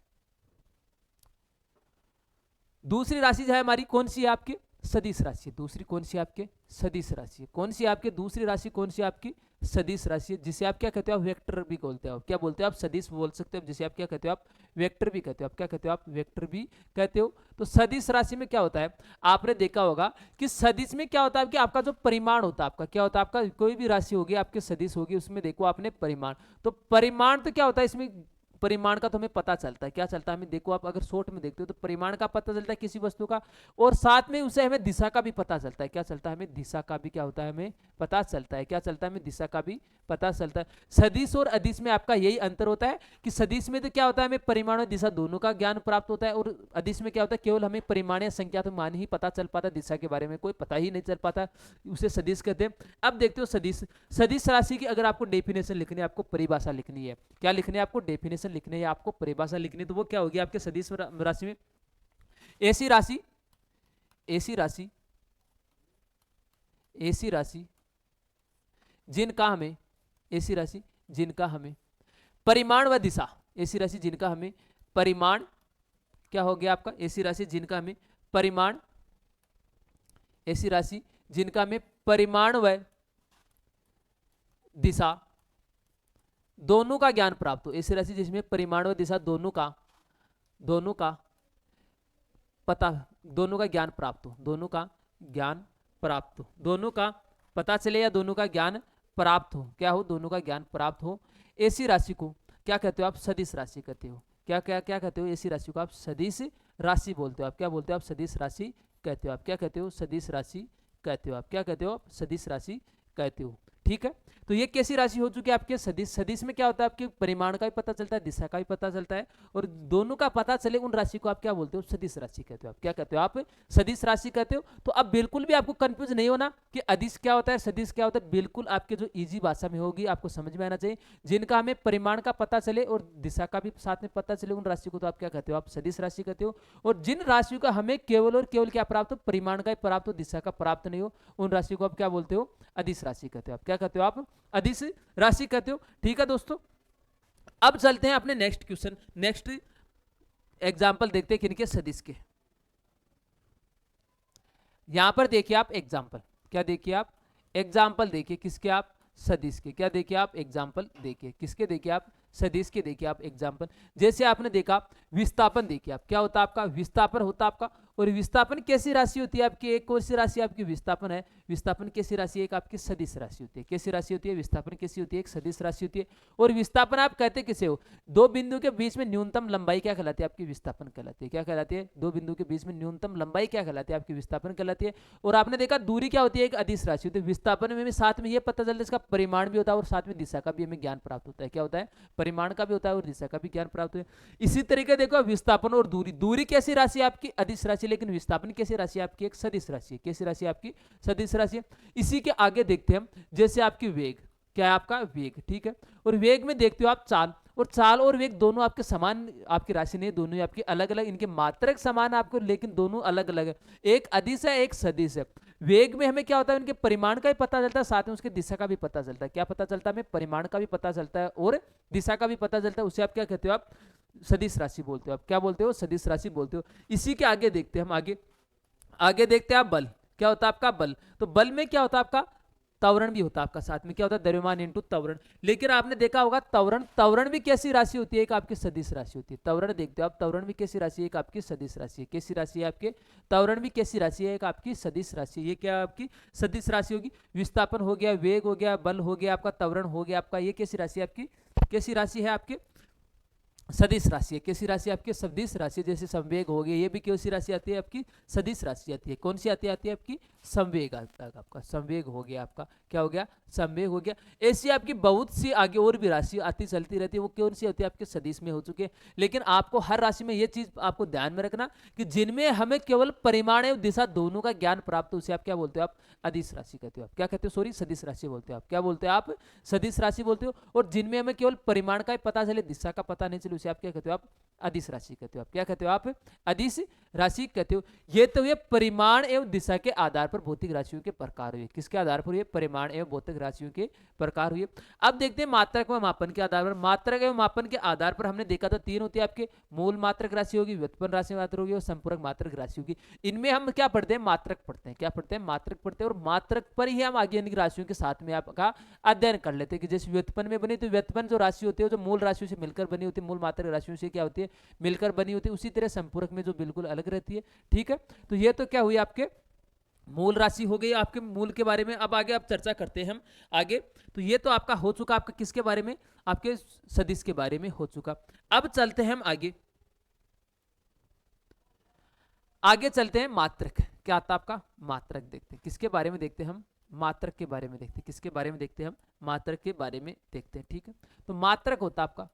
दूसरी राशि जो है हमारी कौन सी है, आपकी सदिश राशि। दूसरी कौन सी आपके सदिश राशि, कौन सी आपके दूसरी राशि, कौन सी आपकी सदिश राशि, जिसे आप क्या कहते हो, आप वेक्टर भी बोलते हो। क्या बोलते हो आप, सदिश बोल सकते हो, जिसे आप क्या कहते हो, आप वेक्टर भी कहते हो। आप क्या कहते हो, आप वेक्टर भी कहते हो। तो सदिश राशि में क्या होता है, आपने देखा होगा कि सदिश में क्या होता है कि आपका जो परिमाण होता है, आपका क्या होता है, आपका कोई भी राशि होगी आपके सदिश होगी उसमें देखो आपने परिमाण। तो परिमाण तो क्या होता है, इसमें परिमाण का तो हमें पता चलता है, क्या चलता है हमें, देखो आप अगर शॉर्ट में देखते हो तो परिमाण का पता चलता है किसी वस्तु का, और साथ में उसे हमें दिशा का भी पता चलता है, क्या चलता है हमें, दिशा का भी क्या होता है हमें पता चलता है, क्या चलता है हमें, दिशा का भी पता चलता है। सदिश और अदिश में आपका यही अंतर होता है कि सदिश में तो क्या होता है हमें परिमाण और दिशा दोनों का ज्ञान प्राप्त होता है, और अदिश में क्या होता है केवल हमें परिमाण या संख्या तो मान ही पता चल पाता, दिशा के बारे में कोई पता ही नहीं चल पाता, उसे सदिश कहते हैं। अब देखते हो सदिश, सदिश राशि की अगर आपको डेफिनेशन लिखनी है, आपको परिभाषा लिखनी है, क्या लिखनी है आपको, डेफिनेशन लिखनी है, आपको परिभाषा लिखनी है, तो वो क्या होगी आपके सदिश राशि में, ऐसी राशि, ऐसी राशि, ऐसी राशि जिनका हमें, ऐसी राशि जिनका हमें परिमाण व दिशा, ऐसी राशि जिनका हमें परिमाण, क्या हो गया आपका, ऐसी राशि जिनका हमें परिमाण, ऐसी राशि जिनका हमें परिमाण व दिशा दोनों का ज्ञान प्राप्त हो, ऐसी राशि जिसमें परिमाण व दिशा दोनों का पता, दोनों का ज्ञान प्राप्त हो, दोनों का ज्ञान प्राप्त हो, दोनों का पता चले या दोनों का ज्ञान प्राप्त हो, क्या हो, दोनों का ज्ञान प्राप्त हो, ऐसी राशि को क्या कहते हो आप, सदिश राशि कहते हो, क्या क्या क्या कहते हो, ऐसी राशि को आप सदिश राशि बोलते हो, आप क्या बोलते हो, आप सदिश राशि कहते हो, आप क्या कहते हो, सदिश राशि कहते हो, आप क्या कहते हो, आप सदिश राशि कहते हो, ठीक है। तो ये कैसी राशि हो चुकी है आपके सदिश, सदिश में क्या होता है आपके परिमाण का भी पता चलता है, दिशा का भी पता चलता है, और दोनों का पता चले उन राशि को आप क्या बोलते हो, सदिश राशि कहते हो, आप क्या कहते हो, आप सदिश राशि कहते हो। तो अब बिल्कुल भी आपको कंफ्यूज नहीं होना कि अदिश क्या होता है, सदिश क्या होता है, बिल्कुल आपके जो इजी भाषा में होगी आपको समझ में आना चाहिए, जिनका हमें परिमाण का पता चले और दिशा का भी साथ में पता चले उन राशि को तो आप क्या कहते हो, आप सदिश राशि कहते हो। और जिन राशियों का हमें केवल और केवल क्या प्राप्त हो, परिमाण का प्राप्त हो, दिशा का प्राप्त नहीं हो, उन राशि को आप क्या बोलते हो, अदिश राशि कहते हो, आप क्या कहते हो, आप अदिश राशि कहते हो, ठीक है दोस्तों। अब चलते हैं अपने नेक्स्ट क्वेश्चन, नेक्स्ट एग्जांपल देखते हैं किनके, सदिश के। यहां पर देखिए आप एग्जांपल, क्या देखिए आप एग्जांपल, देखिए किसके, आप सदिश के, क्या देखिए आप एग्जांपल, देखिए किसके, देखिए आप सदिश के, देखिए आप एग्जांपल। जैसे आपने देखा विस्थापन, देखिए आप क्या होता है आपका, विस्थापन होता है आपका, और विस्थापन कैसी राशि होती है आपकी, एक कौन सी राशि आपकी विस्थापन है, विस्थापन कैसी राशि है, एक आपकी सदिश राशि होती है, कैसी राशि होती है, विस्थापन कैसी होती है, एक सदिश राशि होती है। और विस्थापन आप कहते किसे हो, दो बिंदु के बीच में न्यूनतम लंबाई क्या कहलाती है आपकी, विस्थापन कहलाती है, क्या कहलाती है, दो बिंदु के बीच में न्यूनतम लंबाई क्या कहलाती है आपकी, विस्थापन कहलाती है। और आपने देखा दूरी क्या होती है, एक अदिश राशि होती है। विस्थापन में साथ में ये पता चलता है इसका परिमाण भी होता है और साथ में दिशा का भी हमें ज्ञान प्राप्त होता है, क्या होता है, परिमाण का भी होता है और दिशा का भी ज्ञान प्राप्त होता है। इसी तरीके देखो विस्थापन और दूरी, दूरी कैसी राशि आपकी, अदिश राशि, लेकिन विस्थापन कैसी राशि आपकी, एक सदिश राशि है, कैसी राशि आपकी, सदिश राशि है। इसी के आगे देखते हैं हम, जैसे आपकी वेग, क्या है आपका वेग, ठीक है। और वेग में देखते हो आप चाल, और चाल और वेग दोनों आपके समान आपकी राशि नहीं, दोनों ही आपकी अलग अलग, इनके मात्रक समान आपको लेकिन दोनों अलग अलग है, एक अदिश है एक सदिश है। वेग में हमें क्या होता है, उनके परिमाण का भी पता चलता है, साथ में उसके दिशा का भी पता चलता है, क्या पता चलता है हमें, परिमाण का भी पता चलता है और दिशा का भी पता चलता है, उसे आप क्या कहते हो, आप सदिश राशि बोलते हो, आप क्या बोलते हो, सदिश राशि बोलते हो। इसी के आगे देखते हैं हम, आगे देखते हैं आप बल, क्या होता है आपका बल, तो बल में क्या होता है आपका, त्वरण भी होता है आपका, साथ में क्या होता है, द्रव्यमान इंटू त्वरण। लेकिन आपने देखा होगा त्वरण, त्वरण भी कैसी राशि होती है, एक आपकी सदिश राशि होती है। त्वरण देखते हो आप, त्वरण भी कैसी राशि है, एक आपकी सदिश राशि है, कैसी राशि है आपके, त्वरण भी कैसी राशि है, एक आपकी सदिश राशि, ये क्या आपकी सदिश राशि होगी। विस्थापन हो गया, वेग हो गया, बल हो गया आपका, त्वरण हो गया आपका, ये कैसी राशि है आपकी, कैसी राशि है आपके, सदिश राशि है, कैसी राशि आपकी, सदिश राशि। जैसे संवेग हो गया, ये भी कैसी राशि आती है आपकी, सदिश राशि आती है। कौन सी आती है आपकी, संवेग आता है आपका, संवेग हो गया आपका, क्या हो गया, संवेग हो गया। ऐसी आपकी बहुत सी आगे और भी राशि आती चलती रहती है, वो कौन सी होती है आपके सदिश में हो चुके हैं। लेकिन आपको हर राशि में ये चीज आपको ध्यान में रखना कि जिनमें हमें केवल परिमाण एवं दिशा दोनों का ज्ञान प्राप्त हो, उसे आप क्या बोलते हो, आप अदिश राशि कहते हो, आप क्या कहते हो, सॉरी सदिश राशि बोलते हो, आप क्या बोलते हो, आप सदिश राशि बोलते हो। और जिनमें हमें केवल परिमाण का ही पता चले, दिशा का पता नहीं चले, उसे आप क्या कहते हो, आप अदिश राशि कहते हो, आप क्या कहते हो, आप अदिश राशि कहते हो। ये तो ये परिमाण एवं दिशा के आधार पर भौतिक राशियों के प्रकार हुए, किसके आधार पर हुए, परिमाण एवं भौतिक राशियों के प्रकार हुए। अब देखते हैं मात्रक व मापन के आधार पर, मात्रक एवं मापन के आधार पर हमने देखा था तीन होती है आपके, मूल मात्रक राशि होगी, व्युत्पन्न राशि मात्रक होगी और संपूरक मात्रक राशि होगी। इनमें हम क्या पढ़ते हैं, मात्रक पढ़ते हैं, क्या पढ़ते हैं, मात्रक पढ़ते हैं। और मात्रक पर ही हम आगे इनकी राशियों के साथ में आपका अध्ययन कर लेते हैं कि जैसे व्युत्पन्न में बनी, तो व्युत्पन्न जो राशि होती है जो मूल राशियों से मिलकर बनी होती है, मूल मात्रक राशियों से क्या होती है, मिलकर बनी होती है। उसी तरह संपूरक में जो बिल्कुल अलग रहती है, ठीक है। तो ये तो क्या हुई आपके मूल राशि हो गई, आपके मूल के बारे में। अब आगे आप चर्चा करते हैं हम आगे। तो ये तो आपका हो चुका आपका किसके बारे में, आपके सदिश के बारे में हो चुका। अब चलते हैं हम आगे, चलते हैं मात्रक। क्या आता है आपका? मात्रक देखते हैं। किसके बारे में देखते हैं हम? मात्रक के बारे में देखते हैं। किसके बारे में देखते हैं हम? मात्रक के बारे में देखते हैं। ठीक है, तो मात्रक होता आपका,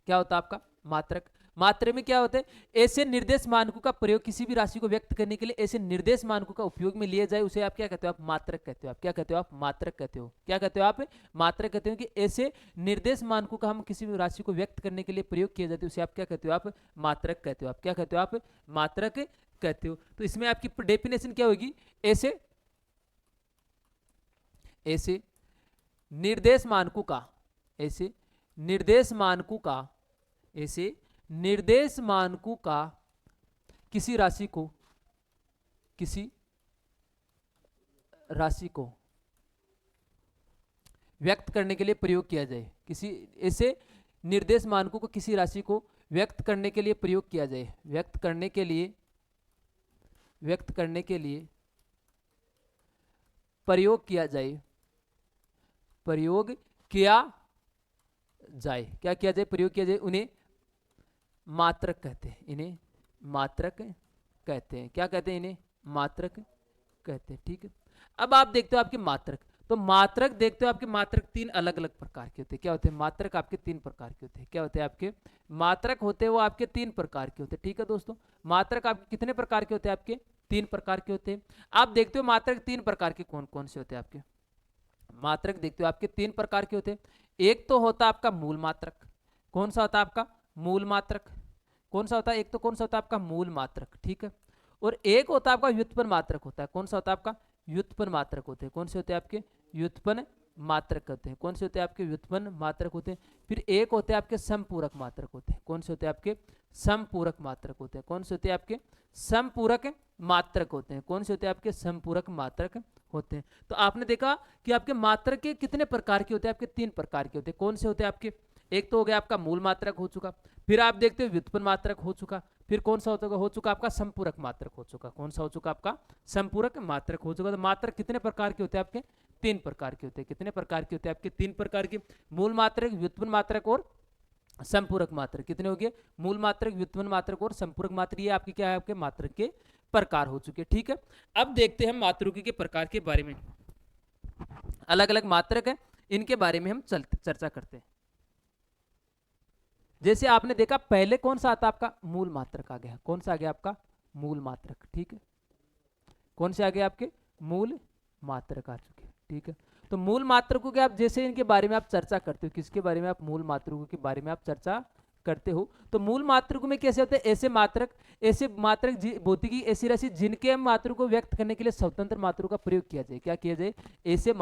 क्या होता है आपका? मात्रक। मात्रक में क्या होता है? ऐसे निर्देश मानकों का प्रयोग किसी भी राशि को व्यक्त करने के लिए ऐसे निर्देश मानकों का उपयोग में लिए जाए, उसे आप क्या कहते हो? आप मात्रक कहते हो। आप क्या कहते हो? आप मात्रक कहते हो। क्या कहते हो? आप मात्रक कहते हो कि ऐसे निर्देश मानकों का हम किसी भी राशि को व्यक्त करने के लिए प्रयोग किए जाते हैं, उसे आप क्या कहते हो? आप मात्रक कहते हो। आप क्या कहते हो? आप मात्रक कहते हो। तो इसमें आपकी डेफिनेशन क्या होगी? ऐसे निर्देश मानकों का, ऐसे निर्देश मानकों का, ऐसे निर्देश मानकों का किसी राशि को व्यक्त करने के लिए प्रयोग किया जाए। किसी ऐसे निर्देश मानकों को किसी राशि को व्यक्त करने के लिए प्रयोग किया जाए। व्यक्त करने के लिए प्रयोग किया जाए। प्रयोग किया जाए। क्या किया जाए? प्रयोग किया जाए। उन्हें मात्रक कहते हैं। इन्हें मात्रक कहते हैं। क्या कहते हैं? इन्हें मात्रक कहते हैं। ठीक है, अब आप देखते हो आपके मात्रक, तो मात्रक देखते हो आपके मात्रक तीन अलग अलग प्रकार के होते हैं। क्या होते हैं? मात्रक आपके तीन प्रकार के होते हैं। क्या होते हैं आपके मात्रक? होते हैं वो आपके तीन प्रकार के होते हैं। ठीक है दोस्तों, मात्रक आपके कितने प्रकार के होते हैं? आपके तीन प्रकार के होते हैं। आप देखते हो मात्रक तीन प्रकार के कौन कौन से होते हैं? आपके मात्रक देखते हो आपके तीन प्रकार के होते हैं। एक तो होता है आपका मूल मात्रक। कौन सा होता है आपका? मूल मात्रक। कौन सा होता है? एक तो कौन सा होता है आपका? मूल मात्रक। ठीक है, और एक होता है आपका व्युत्पन्न मात्रक होता है। कौन सा होता है आपका? व्युत्पन्न मात्रक होते हैं। कौन से होते हैं आपके? व्युत्पन्न मात्रक होते हैं। कौन से होते हैं आपके? व्युत्पन्न मात्रक होते हैं। फिर एक होते हैं आपके समपूरक मात्रक होते हैं। कौन से होते हैं आपके? समपूरक मात्रक होते हैं। कौन से होते हैं आपके? समपूरक मात्रक होते हैं। कौन से होते हैं आपके? समपूरक मात्रक होते हैं। तो आपने देखा कि आपके मात्रक के कितने प्रकार के होते हैं? आपके तीन प्रकार के होते हैं। कौन से होते हैं आपके? एक तो हो गया आपका मूल मात्रक हो चुका, फिर आप देखते हो व्युत्पन्न मात्रक हो चुका, फिर कौन सा हो चुका आपका? संपूरक मात्रक हो चुका। कौन सा हो चुका आपका? संपूरक मात्रक हो चुका। तो मात्रक कितने प्रकार के होते हैं आपके? तीन प्रकार के होते हैं। कितने प्रकार के होते हैं आपके? तीन प्रकार के। मूल मात्रक, व्युत्पन्न मात्रक और संपूरक मात्रक। कितने हो गए? मूल मात्रक, व्युत्पन्न मात्रक और संपूरक मात्रक। ये आपके क्या है? आपके मात्रक के प्रकार हो चुके। ठीक है, अब देखते हैं हम मात्रकों के प्रकार के बारे में। अलग अलग मात्रक है, इनके बारे में हम चर्चा करते हैं। जैसे आपने देखा पहले कौन सा आता आपका? मूल मात्रक आ गया। कौन सा आ गया आपका? मूल मात्रक। ठीक है, कौन से आ गए आपके? मूल मात्रक आ चुके। ठीक है, तो मूल मात्रकों के आप जैसे इनके बारे में आप चर्चा करते हो, किसके बारे में? आप मूल मात्रकों के बारे में आप चर्चा करते हो। तो मूल मात्रकों में कैसे होते हैं? ऐसे मात्रक भौतिकी ऐसी राशि जिनके मात्रकों को व्यक्त करने के लिए स्वतंत्र मात्रों का प्रयोग किया जाए। क्या किया जाए? ऐसे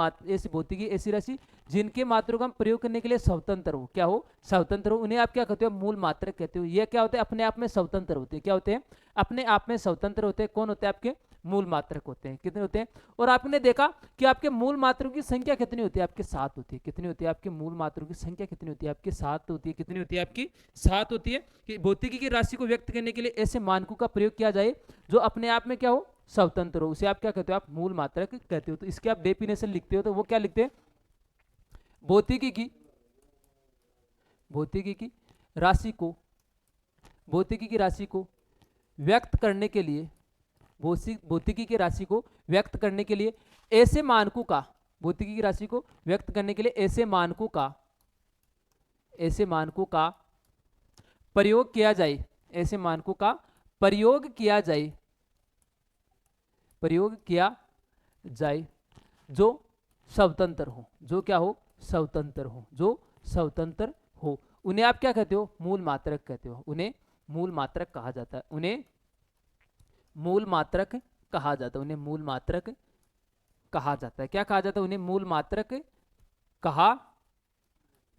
भौतिकी ऐसी राशि जिनके मात्रों का प्रयोग करने के लिए स्वतंत्र हो। क्या हो? स्वतंत्र हो। उन्हें आप क्या कहते हो? मूल मात्रक कहते हो। ये क्या होते हैं? अपने आप में स्वतंत्र होते हैं। क्या होते हैं? अपने आप में स्वतंत्र होते हैं। कौन होते हैं? आपके मूल मात्रक होते हैं। कितने होते हैं? और आपने देखा कि आपके मूल मात्रों की संख्या कितनी होती है? आपके सात होती है। कितनी होती है? आपके मूल मात्रों की संख्या कितनी होती है? आपके सात होती है। कितनी होती है? आपकी सात होती है। कि भौतिकी की राशि को व्यक्त करने के लिए ऐसे मानकों का प्रयोग किया जाए जो अपने आप में क्या हो? स्वतंत्र हो। उसे आप क्या कहते हो? आप मूल मात्रक कहते हो। तो इसके आप डेफिनेशन लिखते हो तो वो क्या लिखते हैं? भौतिकी की राशि को व्यक्त करने के लिए भौतिकी की राशि को व्यक्त करने के लिए ऐसे मानकों का भौतिकी की राशि को व्यक्त करने के लिए ऐसे मानकों का प्रयोग किया जाए। ऐसे मानकों का प्रयोग किया जाए जो स्वतंत्र हो। जो क्या हो? स्वतंत्र हो। जो स्वतंत्र हो, उन्हें आप क्या कहते हो? मूल मात्रक कहते हो। उन्हें मूल मात्रक कहा जाता है। उन्हें मूल मात्रक कहा जाता है। उन्हें मूल मात्रक कहा जाता है। क्या कहा जाता है? उन्हें मूल मात्रक कहा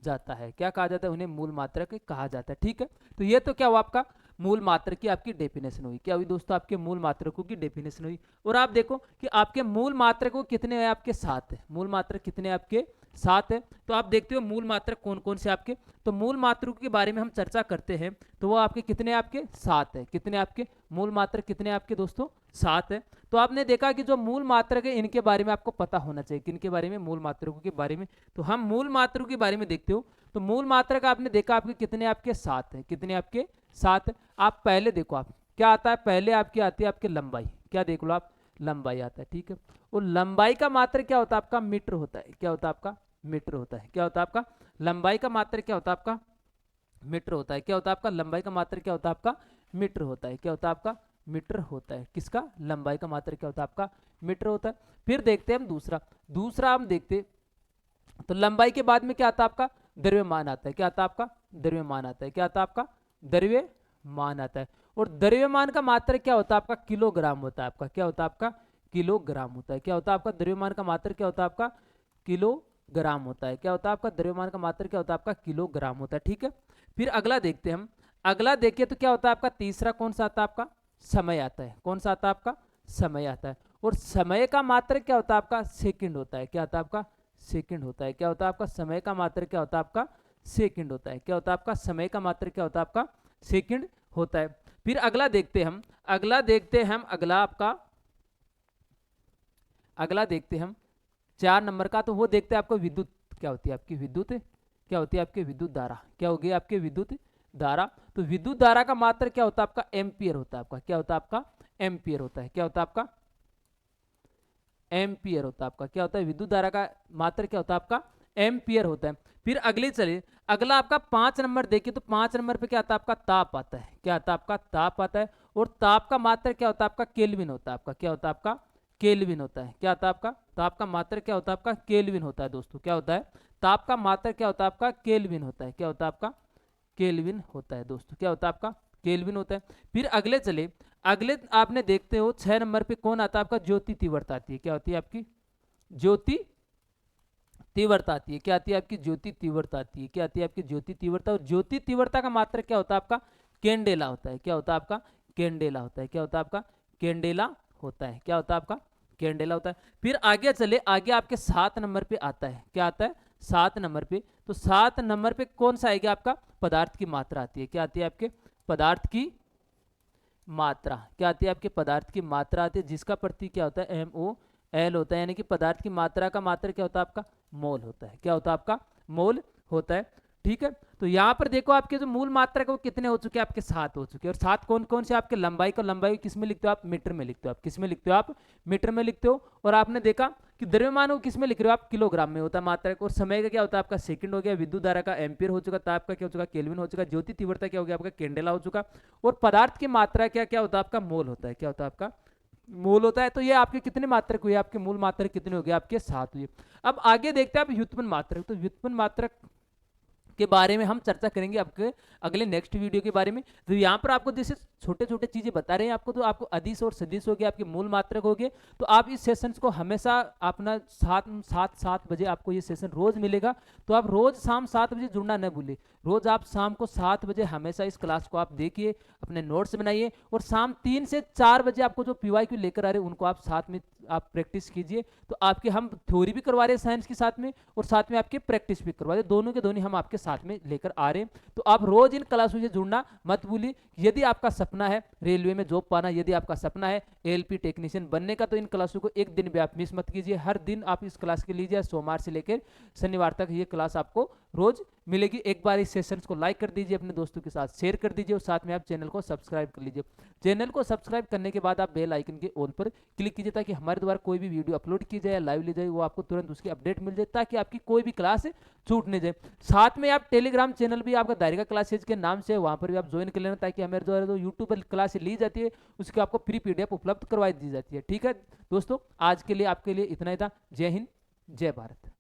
जाता है। क्या कहा जाता है? उन्हें मूल मात्रक कहा जाता है। ठीक है, तो ये तो क्या हुआ आपका मूल मात्रक की आपकी डेफिनेशन हुई। क्या हुई दोस्तों? आपके मूल मात्रकों की डेफिनेशन हुई। और आप देखो कि आपके मूल मात्रकों कितने हैं? आपके 7 है। मूल मात्रक कितने हैं आपके? 7 है। तो आप देखते हो मूल मात्रक कौन कौन से आपके, तो मूल मात्रकों के बारे में हम चर्चा करते हैं तो वो आपके कितने? आपके 7 है। कितने आपके मूल मात्रक? कितने आपके दोस्तों? 7 है। तो आपने देखा कि जो मूल मात्रक है इनके बारे में आपको पता होना चाहिए। किनके बारे में? मूल मात्रकों के बारे में। तो हम मूल मात्रकों के बारे में देखते हो तो मूल मात्रक आपने देखा आपके कितने? आपके 7 है। कितने आपके? 7 है। आप पहले देखो, आप क्या आता है? पहले आपकी आती है आपके लंबाई। क्या देख लो आप? लंबाई आता है, ठीक है। और लंबाई का मात्रक क्या होता है आपका? मीटर होता है। क्या होता है आपका? मीटर होता है। क्या होता है आपका? लंबाई का मात्रक क्या होता है आपका? मीटर होता है। क्या होता है आपका? लंबाई का मात्रक क्या होता है आपका? मीटर होता है। क्या होता है आपका? मीटर होता है। किसका? लंबाई का मात्रक क्या होता है आपका? मीटर होता है। फिर देखते हैं हम दूसरा। दूसरा हम देखते तो लंबाई के बाद में क्या आता है आपका? द्रव्यमान आता है। क्या आता है आपका? द्रव्यमान आता है। क्या आता है आपका? द्रव्यमान आता है। और द्रव्यमान का मात्रक क्या होता है आपका? किलोग्राम होता है आपका। क्या होता है आपका? किलोग्राम होता है। क्या होता है आपका? द्रव्यमान का मात्रक क्या होता है आपका? किलोग्राम होता है। क्या होता है आपका? द्रव्यमान का मात्रक क्या होता है आपका? किलोग्राम होता है, ठीक है। फिर अगला देखते हैं हम। अगला देखिए तो क्या होता है आपका? तीसरा कौन सा आता है आपका? समय आता है। कौन सा आता है आपका? समय आता है। और समय का मात्रक क्या होता है आपका? सेकंड होता है। क्या होता है आपका? सेकंड होता है। क्या होता है आपका? समय का मात्रक क्या होता है आपका? सेकंड होता है। क्या होता है आपका? समय का मात्रक क्या होता है आपका? सेकंड होता है। फिर अगला देखते हैं हम। अगला देखते हैं हम। अगला आपका, अगला देखते हैं हम 4 नंबर का। तो वो देखते हैं आपको विद्युत क्या होती है आपकी? विद्युत क्या होती है आपकी? विद्युत धारा। क्या होगी आपके? विद्युत धारा। तो विद्युत धारा का मात्र क्या होता है आपका? एम्पियर होता है आपका। क्या होता है आपका? एम्पियर होता है। क्या होता है आपका? एम्पियर होता है आपका। क्या होता है? विद्युत धारा का मात्र क्या होता है आपका? एम्पियर होता है। फिर अगले चलिए, अगला आपका 5 नंबर देखिए तो 5 नंबर पे क्या आता है आपका? ताप आता है। क्या आता है आपका? ताप आता है। और ताप का मात्र क्या होता है आपका? केल्विन होता है आपका। क्या होता है आपका? केल्विन होता है। क्या आता है आपका? ताप का मात्र क्या होता है आपका? केल्विन होता है दोस्तों। क्या होता है? ताप का मात्र क्या होता है आपका? केल्विन होता है। क्या होता है आपका? केल्विन होता है दोस्तों। क्या होता है आपका? केल्विन होता है। फिर अगले चले, अगले आपने देखते हो 6 नंबर पे कौन आता है आपका? ज्योति तीव्रता आती है। क्या होती है आपकी? ज्योति तीव्रता आती है। क्या आती है आपकी? ज्योति तीव्रता आती है। क्या आती है आपकी? ज्योति तीव्रता। और ज्योति तीव्रता का मात्रक क्या होता है आपका? कैंडेला होता है। क्या होता है आपका? कैंडेला होता है। क्या होता है आपका? कैंडेला होता है। क्या होता है आपका? कैंडेला होता है। फिर आगे चले, आगे आपके 7 नंबर पे आता है। क्या आता है? 7 नंबर पे। तो 7 नंबर पे कौन सा आएगा आपका? पदार्थ की मात्रा आती है। क्या आती है आपके? पदार्थ की मात्रा। क्या आती है आपके? पदार्थ की मात्रा आती है, जिसका प्रतीक क्या होता है? MOL होता है। यानी कि पदार्थ की मात्रा का मात्रा क्या होता है आपका? मोल होता है। क्या होता है आपका? मोल होता है, ठीक है। तो यहाँ पर देखो आपके जो मूल मात्रक है वो कितने हो चुके हैं आपके? 7 हो चुके हैं। और 7 कौन कौन से आपके? लंबाई को, लंबाई किस में लिखते हो आप? मीटर में लिखते हो आप। किस में लिखते हो आप? मीटर में लिखते हो। और आपने देखा कि द्रव्यमान को किस में लिख रहे हो आप? किलोग्राम में होता है मात्रक। और समय का क्या होता है आपका? सेकंड हो गया। विद्युत धारा का एम्पियर हो चुका। ताप का क्या हो चुका? केल्विन हो चुका। ज्योति तीव्रता क्या हो गया आपका? कैंडेला हो चुका। और पदार्थ की मात्रा क्या क्या होता है आपका? मोल होता है। क्या होता है आपका? मोल होता है। तो ये आपके कितने मात्रक हुए? आपके मूल मात्रक कितने हो गए? आपके 7 हुए। अब आगे देखते हैं आप व्युत्पन्न मात्रक। तो व्युत्पन्न मात्रक के बारे में हम चर्चा करेंगे आपके अगले नेक्स्ट वीडियो के बारे में। तो यहाँ पर आपको जैसे छोटे छोटे चीजें बता रहे हैं आपको, तो आपको अदिश और सदिश हो गए, आपके मूल मात्रक हो गए। तो आप इस सेशंस को हमेशा अपना 7 बजे आपको ये सेशन रोज मिलेगा। तो आप रोज शाम 7 बजे जुड़ना न भूलिए। रोज आप शाम को 7 बजे हमेशा इस क्लास को आप देखिए, अपने नोट्स बनाइए। और शाम 3 से 4 बजे आपको जो PYQ लेकर आ रहे हैं उनको आप साथ में आप प्रैक्टिस कीजिए। तो आपके हम थ्योरी भी करवा रहे हैं साइंस के साथ में, और साथ में आपके प्रैक्टिस भी करवा रहे हैं। दोनों के दोनों हम आपके साथ में लेकर आ रहे हैं। तो आप रोज इन क्लासों से जुड़ना मत भूलिए। यदि आपका सपना है रेलवे में जॉब पाना, यदि आपका सपना है ALP टेक्नीशियन बनने का, तो इन क्लासों को एक दिन भी आप मिस मत कीजिए। हर दिन आप इस क्लास के लीजिए। सोमवार से लेकर शनिवार तक ये क्लास आपको रोज मिलेगी। एक बार इस सेशंस को लाइक कर दीजिए, अपने दोस्तों के साथ शेयर कर दीजिए, और साथ में आप चैनल को सब्सक्राइब कर लीजिए। चैनल को सब्सक्राइब करने के बाद आप बेल आइकन के ऑल पर क्लिक कीजिए, ताकि हमारे द्वारा कोई भी वीडियो अपलोड की जाए या लाइव ली जाए वो आपको तुरंत उसकी अपडेट मिल जाए, ताकि आपकी कोई भी क्लास छूट नहीं जाए। साथ में आप टेलीग्राम चैनल भी आपका दायरा क्लासेज के नाम से, वहाँ पर भी आप ज्वाइन कर लेना, ताकि हमारे द्वारा जो यूट्यूब पर क्लास ली जाती है उसकी आपको फ्री PDF उपलब्ध करवाई दी जाती है। ठीक है दोस्तों, आज के लिए आपके लिए इतना ही था। जय हिंद, जय भारत।